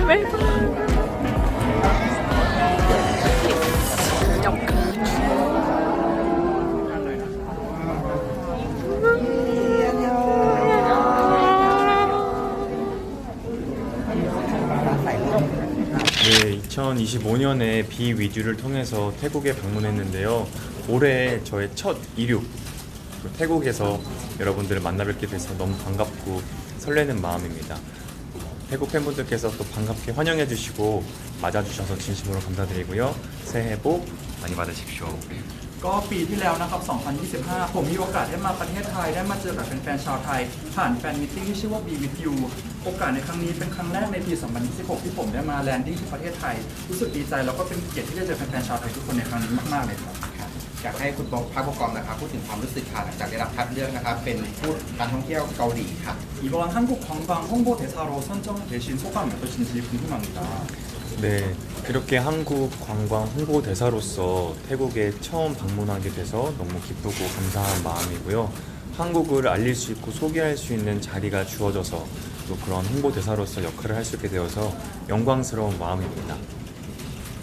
บ๊ายบายจบ 네, 2025년에 비위주를 통해서 태국에 방문했는데요. 올해 저의 첫 이륙, 태국에서 여러분들을 만나뵙게 돼서 너무 반갑고 설레는 마음입니다. 태국 팬분들께서 또 반갑게 환영해 주시고 맞아주셔서 진심으로 감사드리고요. 새해 복 많이 받으십시오. ก็ปีที่แล้วนะครับ 2025 ผมมีโอกาสได้มาประเทศไทยได้มาเจอกับแฟนๆชาวไทยผ่านแฟนมิทติ้งที่ชื่อว่า Be With You โอกาสในครั้งนี้เป็นครั้งแรกในปี 2026 ที่ผมได้มาแลนดิ้งที่ประเทศไทยรู้สึกดีใจแล้วก็เป็นเกียรติที่ได้เจอแฟนๆชาวไทยทุกคนในครั้งนี้มากๆเลยครับอยากให้คุณพักประกอบนะครับพูดถึงความรู้สึกค่ะหลังจากได้รับคัดเลือกนะครับเป็นผู้การท่องเที่ยวเกาหลีค่ะ 이번 한국 관광 홍보 대사로 선정되신 소감이 어떠신지 궁금합니다. 네, 이렇게 한국 관광 홍보 대사로서 태국에 처음 방문하게 돼서 너무 기쁘고 감사한 마음이고요. 한국을 알릴 수 있고 소개할 수 있는 자리가 주어져서 또 그런 홍보 대사로서 역할을 할 수 있게 되어서 영광스러운 마음입니다.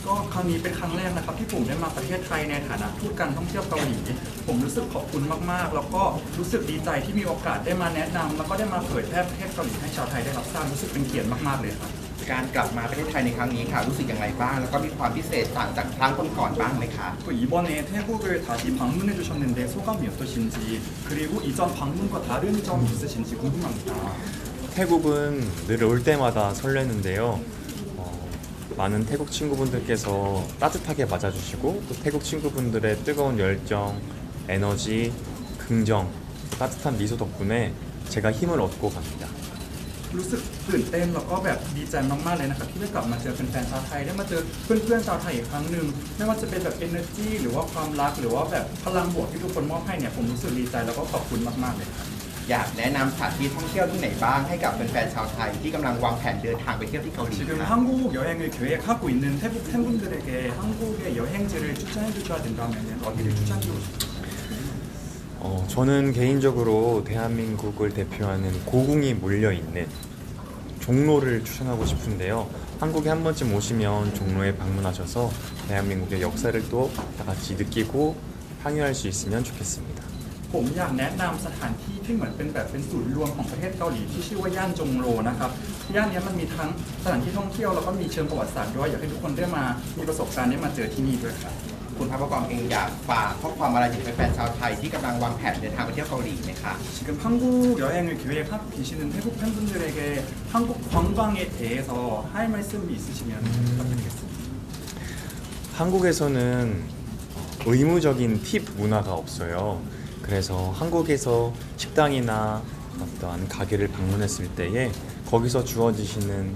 ก็ครั้งนี้เป็นครั้งแรกนะครับที่ผมได้มาประเทศไทยในฐานะทูตการท่องเที่ยวเกาหลีผมรู้สึกขอบคุณมากๆแล้วก็รู้สึกดีใจที่มีโอกาสได้มาแนะนำแล้วก็ได้มาเผยแพร่ประเทศเกาหลีให้ชาวไทยได้รับทราบรู้สึกเป็นเกียรติมากๆเลยครับ การกลับมาประเทศไทยในครั้งนี้ค่ะรู้สึกอย่างไรบ้างแล้วก็มีความพิเศษต่างจากครั้งก่อนๆบ้างไหมคะ 또 이번에 태국을 다시 방문해 주셨는데 소감이 어떠신지 그리고 이전 방문과 다른 점이 있으신지 궁금합니다. 태국은 늘 올 때마다 설레는데요. 많은 태국 친구분들께서 따뜻하게 맞아주시고 또 태국 친구분들의 뜨거운 열정, 에너지, 긍정, 따뜻한 미소 덕분에 제가 힘을 얻고 갑니다. รู้สึกตื่นเต้นแล้วก็แบบดีใจมากๆเลยนะครับที่ได้กลับมาเจอแฟนๆชาวไทยได้มาเจอเพื่อนๆชาวไทยอีกครั้งหนึ่งไม่ว่าจะเป็นแบบ energy หรือว่าความรักหรือว่าแบบพลังบวกที่ทุกคนมอบให้เนี่ยผมรู้สึกดีใจแล้วก็ขอบคุณมากๆเลยครับ อยากแนะนำสถานที่ท่องเที่ยวที่ไหนบ้างให้กับแฟนๆชาวไทยที่กำลังวางแผนเดินทางไปเที่ยวที่เกาหลี 지금 ค่ะ 한국 여행을 계획하고 있는 태국 팬분들에게 한국의 여행지를 추천해 주셔야 된다면 어디를 추천해주고 싶으세요? 저는 개인적으로 대한민국을 대표하는 고궁이 몰려있는 종로를 추천하고 싶은데요. 한국에 한 번쯤 오시면 종로에 방문하셔서 대한민국의 역사를 또 다 같이 느끼고 향유할 수 있으면 좋겠습니다. ผมอยากแนะนำสถานที่ที่เหมือนเป็นแบบเป็นศูนย์รวมของประเทศเกาหลีที่ชื่อว่าย่านจงโรนะครับย่านนี้มันมีทั้งสถานที่ท่องเที่ยวแล้วก็มีเชิงประวัติศาสตร์ด้วยอยากให้ทุกคนได้มามีประสบการณ์ได้มาเจอที่นี่ด้วยครับ คุณพักประกอบเองอยากฝากข้อความอะไรถึงแฟนๆชาวไทยที่กำลังวางแผนเดินทางไปเที่ยวเกาหลีไหมคะ 지금 한국 여행을 계획하고 계시는 태국 팬분들에게 한국 관광에 대해서 할 말씀이 있으시면 부탁드리겠습니다. 한국에서는 의무적인 팁 문화가 없어요. 그래서 한국에서 식당이나 어떠한 가게를 방문했을 때에 거기서 주어지시는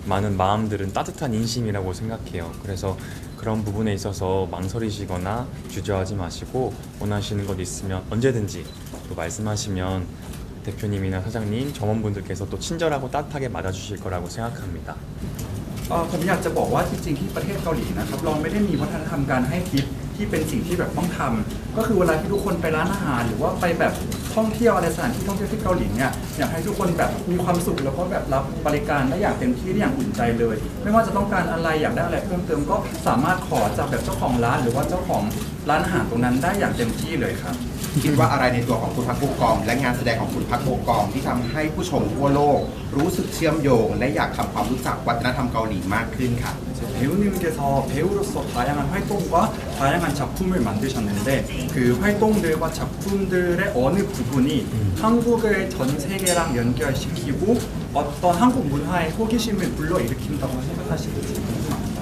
많은 마음들은 따뜻한 인심이라고 생각해요. 그래서 그런 부분에 있어서 망설이시거나 주저하지 마시고 원하시는 것 있으면 언제든지 또 말씀하시면 대표님이나 사장님, 점원분들께서 또 친절하고 따뜻하게 맞아주실 거라고 생각합니다. ผมอยากจะบอกว่าจริงๆที่ประเทศเกาหลีนะครับเราไม่ได้มีวัฒนธรรมการให้ทิปที่เป็นสิ่งที่แบบต้องทำก็คือเวลาที่ทุกคนไปร้านอาหารหรือว่าไปแบบท่องเที่ยวอะไรสถานที่ท่องเที่ยวที่เกาหลีเนี่ยอยากให้ทุกคนแบบมีความสุขแล้วก็แบบรับบริการได้อย่างเต็มที่ได้อย่างอุ่นใจเลย ไม่ว่าจะต้องการอะไรอยากได้อะไรเพิ่มเติมก็สามารถขอจากแบบเจ้าของร้านหรือว่าเจ้าของร้านอาหารตรงนั้นได้อย่างเต็มที่เลยครับ คิดว่าอะไรในตัวของคุณพักโบกอมและงานแสดงของคุณพักโบกอมที่ทำให้ผู้ชมทั่วโลกรู้สึกเชื่อมโยงและอยากทำความรู้จักวัฒนธรรมเกาหลีมากขึ้นค่ะ 배우님께서 배우로서 다양한 활동과 다양한 작품을 만드셨는데 그 활동들과 작품들의 어느 부분이 한국을 전 세계랑 연결시키고 어떤 한국 문화의 호기심을 불러일으킨다고 생각하시는지 궁금합니다.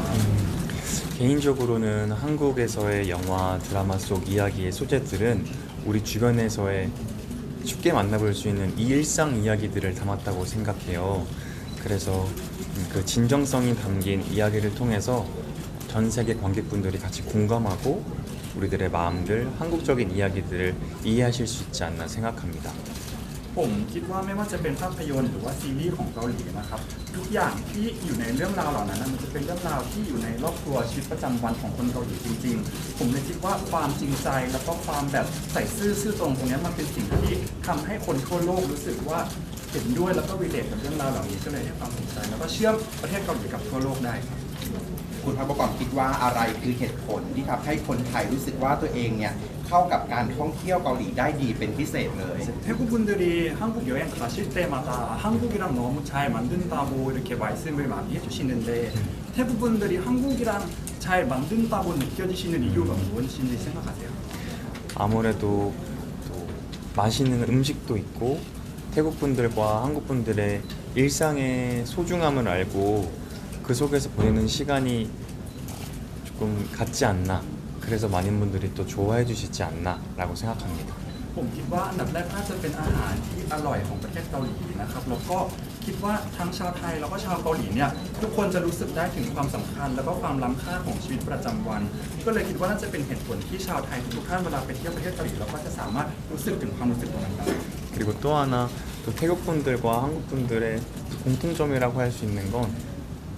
개인적으로는 한국에서의 영화, 드라마 속 이야기의 소재들은 우리 주변에서의 쉽게 만나볼 수 있는 이 일상 이야기들을 담았다고 생각해요. 그래서 그 진정성이 담긴 이야기를 통해서 전 세계 관객분들이 같이 공감하고 우리들의 마음들, 한국적인 이야기들을 이해하실 수 있지 않나 생각합니다. ผมคิดว่าไม่ว่าจะเป็นภาพยนตร์หรือว่าซีรีส์ของเกาหลีนะครับทุกอย่างที่อยู่ในเรื่องราวเหล่านั้นมันจะเป็นเรื่องราวที่อยู่ในรอบตัวชีวิตประจำวันของคนเกาหลีจริงๆผมเลยคิดว่าความจริงใจแล้วก็ความแบบใส่ซื่อตรงตรงนี้มันเป็นสิ่งที่ทำให้คนทั่วโลกรู้สึกว่า เห็นด้วยแล้วก็รีเลทกับเรื่องราวเหล่านี้ก็เลยให้ความสนใจแล้วก็เชื่อมประเทศเกาหลีกับทั่วโลกได้ครับ คุณพักโบกอมคิดว่าอะไรคือเหตุผลที่ทำให้คนไทยรู้สึกว่าตัวเองเนี่ยเข้ากับการท่องเที่ยวเกาหลีได้ดีเป็นพิเศษเลย 태국 분들이 한국 여행 가실 때마다 한국이랑 너무 잘 만든다고 이렇게 말씀을 많이 해주시는데 태국 분들이 한국이랑 잘 만든다고 느껴지시는 이유가 무엇인지 생각하세요? 아무래도 또 맛있는 음식도 있고 태국 분들과 한국 분들의 일상의 소중함을 알고 그 속에서 보내는 시간이 조금 같지 않나. 그래서 많은 분들이 또 좋아해 주시지 않나라고 생각합니다. ผมคิดว่าอันดับแรกน่าจะเป็นอาหารที่อร่อยของประเทศเกาหลีนะครับแล้วก็คิดว่าทั้งชาวไทยแล้วก็ชาวเกาหลีเนี่ยทุกคนจะรู้สึกได้ถึงความสำคัญแล้วก็ความล้ำค่าของชีวิตประจำวัน ก็เลยคิดว่าน่าจะเป็นเหตุผลที่ชาวไทยทุกท่านเวลาไปเที่ยวประเทศเกาหลีเราก็จะสามารถรู้สึกถึงความรู้สึกตรงนั้นได้ 그리고 또 하나 또 태국 분들과 한국 분들의 공통점이라고 할 수 있는 건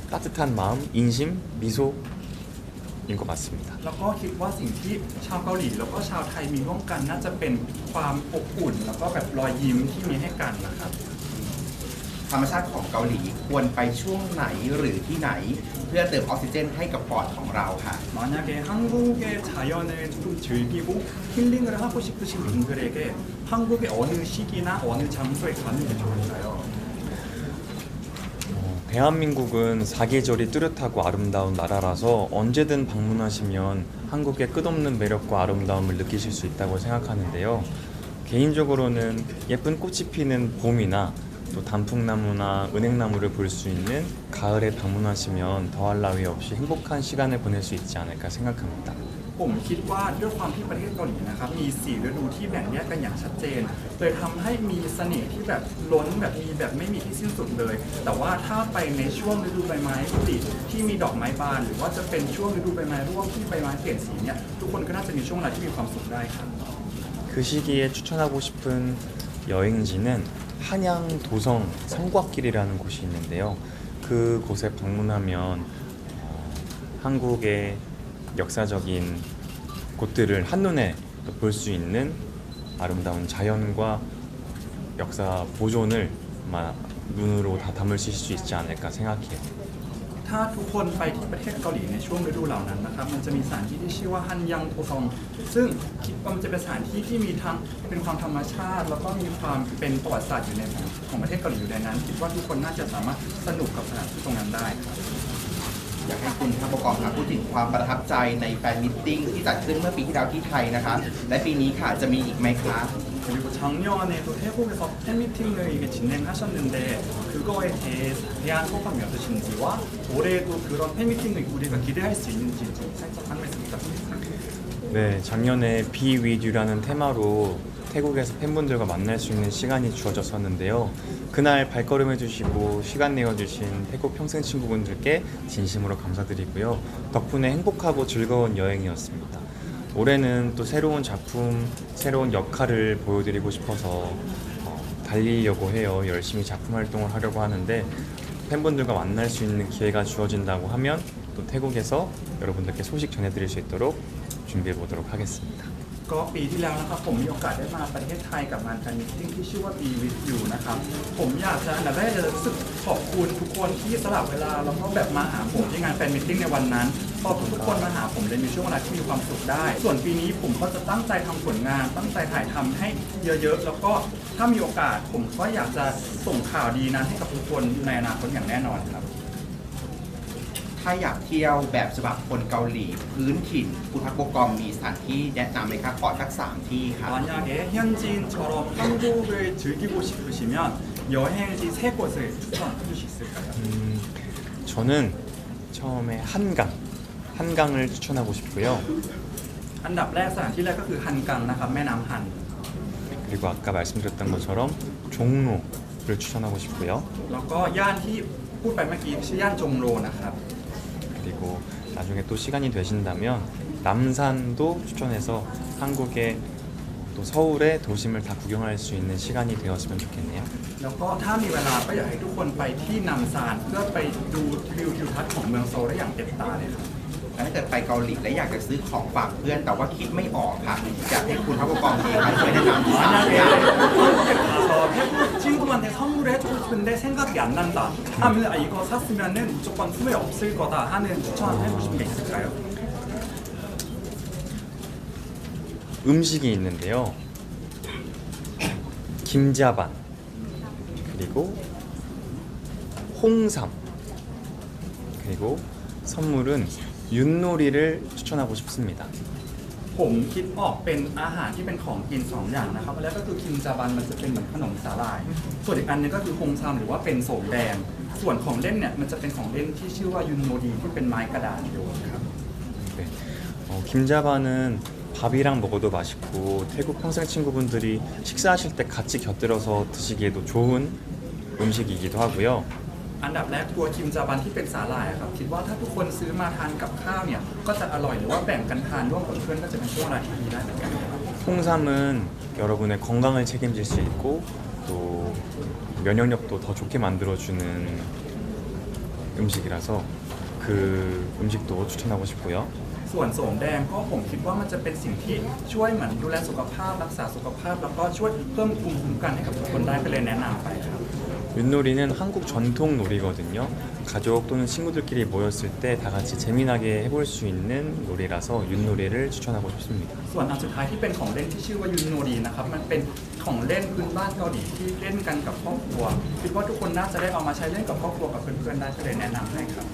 따뜻한 마음, 인심, 미소인 것 같습니다. แล้วก็คิดว่าสิ่งที่ชาวเกาหลีแล้วก็ชาวไทยมีร่วมกันน่าจะเป็นความอบอุ่นแล้วก็แบบรอยยิ้มที่มีให้กันนะครับ ธรรมชาติของเกาหลีควรไปช่วงไหนหรือที่ไหน เพื่อเติมออกซิเจนให้กับปอดของเราค่ะ 만약에 한국의 자연을 좀 즐기고 힐링을 하고 싶으신 분들에게 한국의 어느 시기나 어느 장소에 가는 게 좋을까요? 대한민국은 사계절이 뚜렷하고 아름다운 나라라서 언제든 방문하시면 한국의 끝없는 매력과 아름다움을 느끼실 수 있다고 생각하는데요. 개인적으로는 예쁜 꽃이 피는 봄이나 또 단풍나무나 은행나무를 볼 수 있는 가을에 방문하시면 더할 나위 없이 행복한 시간을 보낼 수 있지 않을까 생각합니다. ผมคิดว่าด้วยความที่ประเทศเกาหลีนะครับมี4ฤดูที่แบ่งแยกกันอย่างชัดเจนเลยทำให้มีเสน่ห์ที่แบบล้นแบบมีแบบไม่มีที่สิ้นสุดเลย แต่ว่าถ้าไปในช่วงฤดูใบไม้ผลิที่มีดอกไม้บานหรือว่าจะเป็นช่วงฤดูใบไม้ร่วงที่ใบไม้เปลี่ยนสีเนี่ยทุกคนก็น่าจะมีช่วงเวลาที่มีความสุขได้ครับ 그 시기에 추천하고 싶은 여행지는 한양 도성 성곽길이라는 곳이 있는데요. 그곳에 방문하면 한국의 역사적인 곳들을 한눈에 볼 수 있는 아름다운 자연과 역사 보존을 아마 눈으로 다 담으실 수 있지 않을까 생각해요. ถ้าทุกคนไปที่ประเทศเกาหลีในช่วงฤดูเหล่านั้นนะครับมันจะมีสถานที่ที่ชื่อว่าฮันยังโทซองซึ่งคิดว่ามันจะเป็นสถานที่ที่มีทั้งเป็นความธรรมชาติ แล้วก็มีความเป็นประวัติศาสตร์อยู่ในของประเทศเกาหลีอยู่ในนั้น คิดว่าทุกคนน่าจะสามารถสนุกกับสถานที่ตรงนั้นได้ครับ อยากให้คุณพักโบกอมค่ะพูดถึงความประทับใจในแฟนมิตติ้งที่จัดขึ้นเมื่อปีที่แล้วที่ไทยนะคะและปีนี้ค่ะจะมีอีกไหมคะ 그리고 작년에도 태국에서 팬미팅을 이게 진행하셨는데 그거에 대한 소감이 어떠신지와 올해도 그런 팬미팅을 우리가 기대할 수 있는지 좀 살짝 한 말씀 부탁드립니다. 네, 작년에 Be With You라는 테마로 태국에서 팬분들과 만날 수 있는 시간이 주어졌었는데요. 그날 발걸음해 주시고 시간 내어주신 태국 평생 친구분들께 진심으로 감사드리고요. 덕분에 행복하고 즐거운 여행이었습니다. 올해는 또 새로운 작품, 새로운 역할을 보여드리고 싶어서 달리려고 해요. 열심히 작품 활동을 하려고 하는데 팬분들과 만날 수 있는 기회가 주어진다고 하면 또 태국에서 여러분들께 소식 전해드릴 수 있도록 준비해 보도록 하겠습니다. ก็ปีที่แล้วนะครับผมมีโอกาสได้มาประเทศไทยกับงานแฟนมิตติ้งที่ชื่อว่า Be With You นะครับผมอยากจะอันดับแรกจะรู้สึกขอบคุณทุกคนที่สละเวลาแล้วก็แบบมาหาผมที่งานแฟนมิตติ้งในวันนั้นพอทุกคนมาหาผมเลยมีช่วงเวลาที่มีความสุขได้ ส่วนปีนี้ผมก็จะตั้งใจทำผลงานตั้งใจถ่ายทำให้เยอะๆแล้วก็ถ้ามีโอกาสผมก็อยากจะส่งข่าวดีนั้นให้กับทุกคนในอนาคตอย่างแน่นอนครับ ถ้าอยากเที่ยวแบบฉบับคนเกาหลีพื้นถิ่นคุณพักโบกอมมีสถานที่แนะนำไหมคะขอสัก3ที่ค่ะ 만약에 현지인처럼 한국을 즐기고 싶으시면 여행지 3곳을 추천해 주실 수 있을까요? 저는 처음에 한강을 추천하고 싶고요. อันดับแรกสถานที่แรกก็คือฮันกังนะครับแม่น้ำฮัน 그리고 아까 말씀드렸던 것처럼 종로를 추천하고 싶고요. แล้วก็ย่านที่พูดไปเมื่อกี้ชื่อย่านจงโรนะครับ 그리고 나중에 또 시간이 되신다면 남산도 추천해서 한국의 또 서울의 도심을 다 구경할 수 있는 시간이 되었으면 좋겠네요. แล้วก็ถ้ามีเวลาก็อยากให้ทุกคนไปที่นัมซานเพื่อไปดูวิวทิวทัศน์ของเมืองโซลได้อย่างเต็มตาเลยครับ แล้วถ้าเกิดไปเกาหลีและอยากจะซื้อของฝากเพื่อน แต่ว่าคิดไม่ออกค่ะอยากให้คุณพักผู้กองเองช่วยแนะนำสามอย่าง 한국에 가서 태국 친구한테 선물을 해주고 싶은데 생각이 안 난다 하면 이거 샀으면은 무조건 후회 없을 거다 하는 추천해주고 싶은 게 있을까요? 음식이 있는데요. 김자반 그리고 홍삼 그리고 선물은 윷놀이를 추천하고 싶습니다. ผมคิดออกเป็นอาหารที่เป็นของกิน2อย่างนะครับแล้วก็คือคิมจาบันมันจะเป็นเหมือนขนมสาหร่าย ส่วนอีกอันนึงก็คือฮงซัมหรือว่าเป็นโสมแดง ส่วนของเล่นเนี่ยมันจะเป็นของเล่นที่ชื่อว่ายุนโนดีที่เป็นไม้กระดาษโยนครับ 네. 김자반은 밥이랑 먹어도 맛있고 태국 평생 친구분들이 식사하실 때 같이 곁들여서 드시기에도 좋은 음식이기도 하고요. อันดับแรกตัวคิมจาบันที่เป็นสาหร่ายอะครับคิดว่าถ้าทุกคนซื้อมาทานกับข้าวเนี่ยก็จะอร่อยหรือว่าแบ่งกันทานร่วมกับเพื่อนก็จะเป็นช่วงเวลาที่ดีได้เหมือนกันครับ 홍삼은 여러분의 건강을 책임질 수 있고 또 면역력도 더 좋게 만들어주는 음식이라서 그 음식도 추천하고 싶고요. ส่วนโสมแดงก็ผมคิดว่ามันจะเป็นสิ่งที่ช่วยเหมือนดูแลสุขภาพรักษาสุขภาพแล้วก็ช่วยเพิ่มภูมิคุ้มกันให้กับทุกคนได้ก็เลยแนะนำไปครับ 윷놀이는 한국 전통 놀이거든요. 가족 또는 친구들끼리 모였을 때 다 같이 재미나게 해볼 수 있는 놀이라서 윷놀이를 추천하고 싶습니다. ส่วนอันสุดท้ายที่เป็นของเล่นที่ชื่อว่ายุนโนรีนะครับมันเป็นของเล่นพื้นบ้านเกาหลีที่เล่นกันกับครอบครัวคิดว่าทุกคนน่าจะได้เอามาใช้เล่นกับครอบครัวกับเพื่อนๆได้ก็เลยแนะนำให้ครับ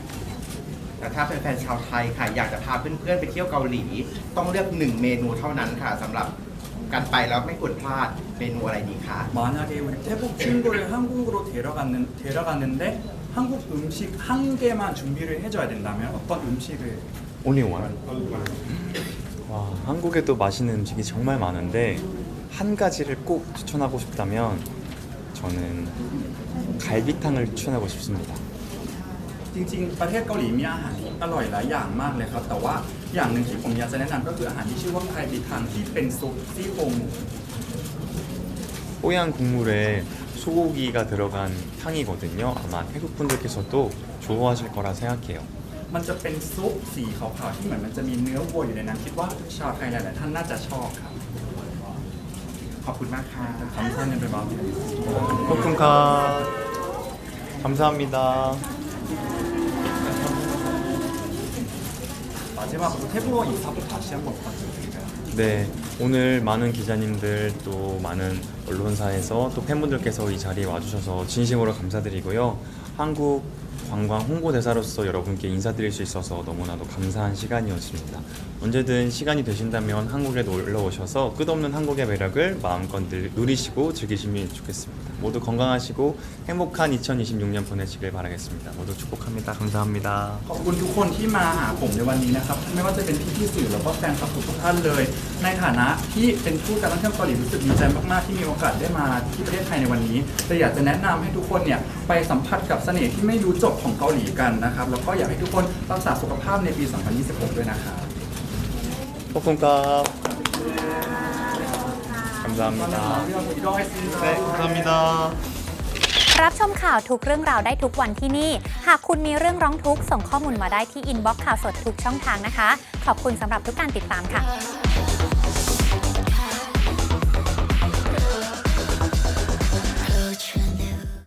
แต่ถ้าเป็นแฟนชาวไทยค่ะอยากจะพาเพื่อนๆไปเที่ยวเกาหลี ต้องเลือก1เมนูเท่านั้นค่ะสำหรับการไปแล้วไม่ควรพลาดเมนูอะไรดีคะ 만약에 우리 태국 친구를 한국으로 데려갔는데 한국 음식 한 개만 준비를 해줘야 된다면 어떤 음식을 Only one. 와, 한국에도 맛있는 음식이 정말 많은데 한 가지를 꼭 추천하고 싶다면 저는 갈비탕을 추천하고 싶습니다. จริงๆประเทศเกาหลีมีอาหารที่อร่อยหลายอย่างมากเลยครับแต่ว่าอย่างหนึ่งที่ผมอยากจะแนะนำก็คืออาหารที่ชื่อว่าไคบิทังที่เป็นซุปซี่โครงหมู 뽀얀 국물에 소고기가 들어간 탕이거든요. 아마 태국 분들께서도 좋아하실 거라 생각해요. มันจะเป็นซุปสีขาวๆที่เหมือนมันจะมีเนื้อวัวอยู่ในนั้นคิดว่าชาวไทยหลายๆท่านน่าจะชอบครับ ขอบคุณมากค่ะ 감사합니다. 네, 마음에 코쿤카 감사합니다. 마지막으로 태국어 인사도 다시 한번 부탁드릴까요? 네, 오늘 많은 기자님들 또 많은 언론사에서 또 팬분들께서 이 자리에 와주셔서 진심으로 감사드리고요. 한국 관광 홍보대사로서 여러분께 인사드릴 수 있어서 너무나도 감사한 시간이었습니다. 언제든 시간이 되신다면 한국에 놀러 오셔서 끝없는 한국의 매력을 마음껏 누리시고 즐기시면 좋겠습니다. 모두 건강하시고 행복한 2026년 보내시길 바라겠습니다. 모두 축복합니다. 감사합니다. ขอบคุณทุกคนที่มาหาผมในวันนี้นะครับไม่ว่าจะเป็นพี่ๆสื่อแล้วก็แฟนคลับทุกท่านเลย ในฐานะที่เป็นผู้การท่องเที่ยวเกาหลีรู้สึกดีใจมากๆที่มีโอกาสได้มาที่ประเทศไทยในวันนี้แต่อยากจะแนะนำให้ทุกคนเนี่ยไปสัมผัสกับเสน่ห์ที่ไม่รู้จบของเกาหลีกันนะครับแล้วก็อยากให้ทุกคนรักษาสุขภาพในปี 2026 ด้วยนะครับ 코쿤카 감사합니다. 네, 감사합니다. รับชมข่าวทุกเรื่องราวได้ทุกวันที่นี่ หากคุณมีเรื่องร้องทุกข์ส่งข้อมูลมาได้ที่อินบ็อกซ์ข่าวสดทุกช่องทางนะคะ ขอบคุณสำหรับทุกการติดตามค่ะ